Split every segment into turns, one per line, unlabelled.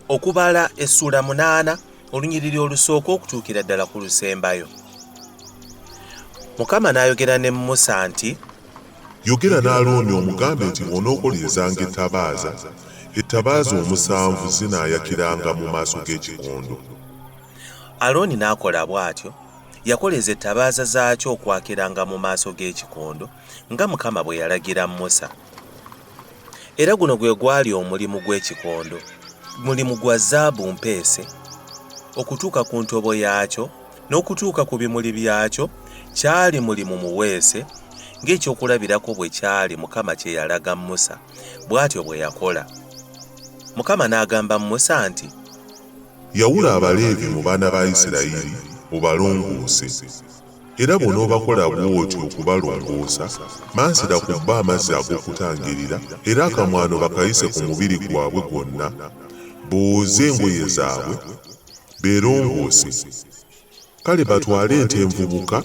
Okubala essula 8 olunyiriri olusooka okutuukira ddala ku lusembayo. Mukama n'ayogera ne Musa nti,
yogera ne Alooni omugambe nti bw'onookolezanga ettabaaza 7 zinaayakiranga mu maaso g'ekikondo.
Alooni n'akola bw'atyo, yakoleza ettabaaza zaakyo okwakiranga mu maaso g'ekikondo nga Mukama bwe yalagira Musa. Era guno gwe gwali omulimu gw'ekikondo, mulimu gwa zaabu mpeese, okutuuka ku ntobo yaakyo n'okutuuka ku bimuli byakyo kyali mulimu muweese, ng'ekyokulabirako bwe kyali Mukama kye yalaga Musa, bw'atyo bwe yakola. Mukama n'agamba Musa nti,
yawula Abaleevi mu baana ba Isirayiri obalongoose, era bw'onoobakola bw'otyo okubalongoosa, mansira ku bba amazzi ag'okutangirira, era akamwano bakayise ku mubiri gwabwe gwonna, booze engoye zaabwe, beerongoose. Kale batwale ente envubuka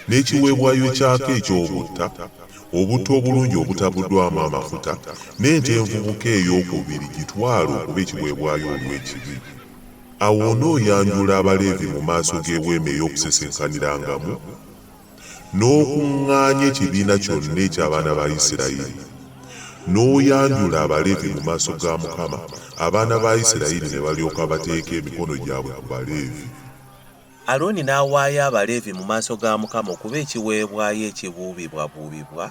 n'ekiweebwayo kyako eky'obutta, obutta obulungi obutabuddwamu amafuta, n'ente envubuka ey'okubiri gitwale okuba ekiweebwayo olw'ekibi. Awo onooyanjula Abaleevi mu maaso g'eweema ey'okusisinkanyirangamu, n'okuŋŋaanya ekibiina kyonna eky'abaana ba Isirayiri. N'oyanjula Abaleevi mu maaso ga Mukama, abaana ba Isirayiri ne balyoka bateeka emikono gyabwe ku Baleevi.
Alooni n'awaayo Abaleevi mu maaso ga Mukama okuba ekiweebwayo ekibuubibwabuubibwa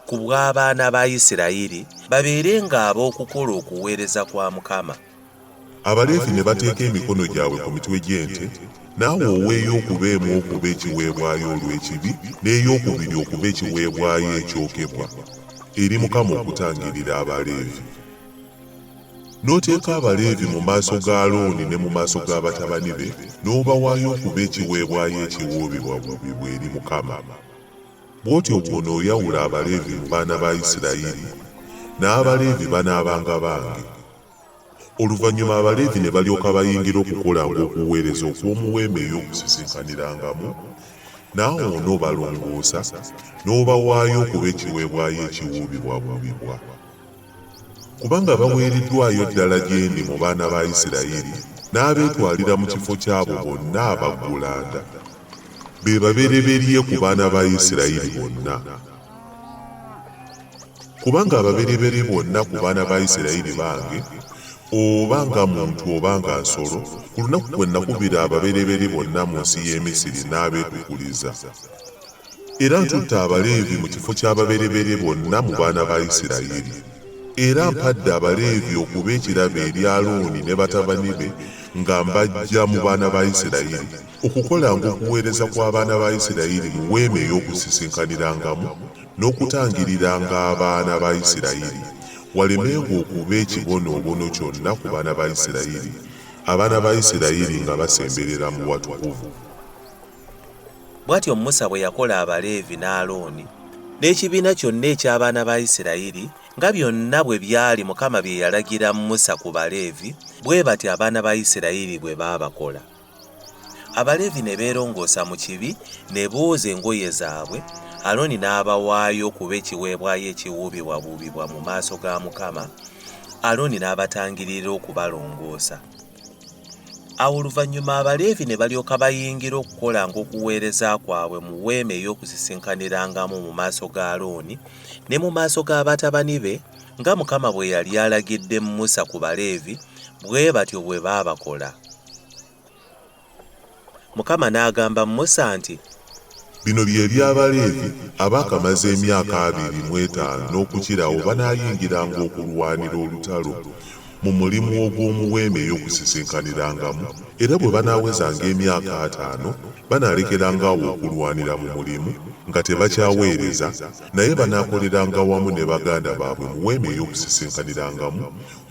ku bw'abaana ba Isirayiri, babeerenga ab'okukola okuweereza kwa Mukama.
Abaleevi ne bateeka emikono gyabwe ku mitwe gy'ente, naawe oweeyo okuba emu okuba ekiweebwayo olw'ekibi, n'eyokubiri okuba ekiweebwayo ekyokebwa eri Mukama okutangirira Abaleevi. N'oteeka Abaleevi mu maaso ga Alooni ne mu maaso ga batabani be, n'obawaayo okuba ekiweebwayo ekiwuubibwabuubibwa eri Mukama. Bw'otyo bw'onooyawula Abaleevi mu baana ba Isirayiri, n'Abaleevi banaabanga bange. Oluvannyuma Abaleevi ne balyoka bayingira okukolanga okuweereza okw'omu weema ey'okusisinkanyirangamu, naawe onoobalongoosa n'obawaayo okuba ekiweebwayo ekiwuubibwabuubibwa. Kubanga baweereddwayo ddala gye ndi mu baana ba Isirayiri, n'abeetwalira mu kifo ky'abo bonna abaggulanda, be babereberye ku baana ba Isirayiri bonna. Kubanga ababereberye bonna ku baana ba Isirayiri bange, oba nga muntu oba nga nsolo, ku lunaku kwe nakubira ababereberye bonna mu nsi y'e Misiri n'abeetukuliza. Era ntutte Abaleevi mu kifo ky'ababereberye bonna mu baana ba Isirayiri. Era mpadde Abaleevi okuba ekirabo eri Alooni ne batabani be nga mbajja mu baana ba Isirayiri, okukolanga okuweereza kw'abaana ba Isirayiri mu weema ey'okusisinkanyirangamu n'okutangiriranga abaana ba Isirayiri, walemenga okuba ekibonoobono kyonna ku baana ba Isirayiri, abaana ba Isirayiri nga basemberera mu watukuvu.
Bw'atyo Musa bwe yakola Abaleevi n'Alooni n'ekibiina kyonna eky'abaana ba Isirayiri, nga byonna bwe byali Mukama bye yalagira Musa ku Baleevi, bwe bati abaana ba Isirayiri bwe baabakola. Abaleevi ne beerongoosa mu kibi, ne booza engoye zaabwe. Alooni n'abawaayo okuba ekiweebwayo ekiwuubibwabuubibwa mu maaso ga Mukama. Alooni n'abatangirira okubalongoosa. Awo oluvannyuma Abaleevi ne balyoka bayingira okukolanga okuweereza kwabwe mu weema ey'okusisinkanyirangamu mu maaso ga Alooni ne mu maaso ga batabani be, nga Mukama bwe yali alagidde Musa ku Baleevi, bwe batyo bwe baabakola. Mukama n'agamba Musa nti,
bino bye by'Abaleevi abaakamaze emyaka 25 n'okukirawo banaayingiranga okulwanira olutalo mu mulimu ogw'omu weema ey'okusisinkanyirangamu, era bwe banaawezanga emyaka 5 banaalekerangawo okulwanira mu mulimu nga tebakyaweereza, naye banaakoleranga wamu ne baganda baabwe mu weema ey'okusisinkanyirangamu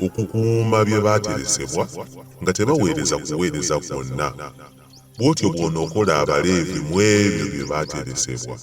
okukuuma bye baateresebwa nga tebaweereza kuweereza kwonna. Bw'otyo bw'onookola Abaleevi mu ebyo bye baateresebwa.